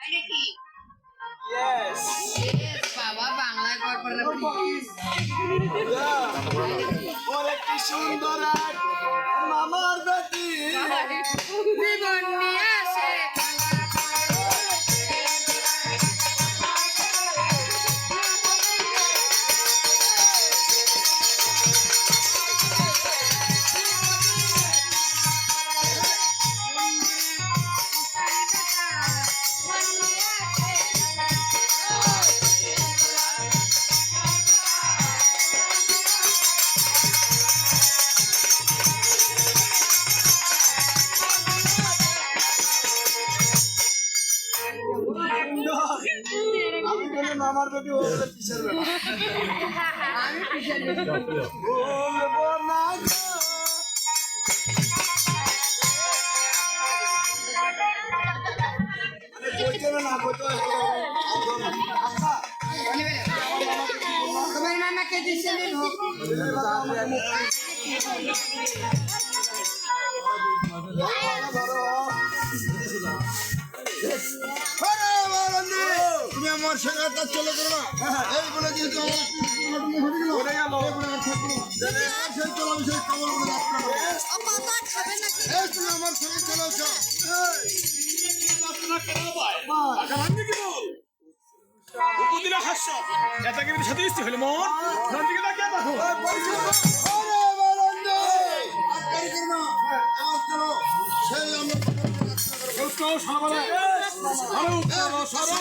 Yes. বাবা বাংলায় কয় পারে না প্লিজ ওরে কি সুন্দর এক মামার বেটি জীবন নিয়ে আসে আমি বলি মামার বেটি ও বলে পিছের বেটা আমি পিছনে বলবো না গো। আরে বইতে না বইতে আচ্ছা তোমার মামাকে দিছিলেন হোক তুমি আমার সঙ্গে চলে করো এই বলে যেহেতু তুমি আমার সঙ্গে চলেছ উপদিলা হাস্য এটাকে সাথে ইস্তি হইল মন নন্দিকে ডাকে দেখো সেই আমরা সারা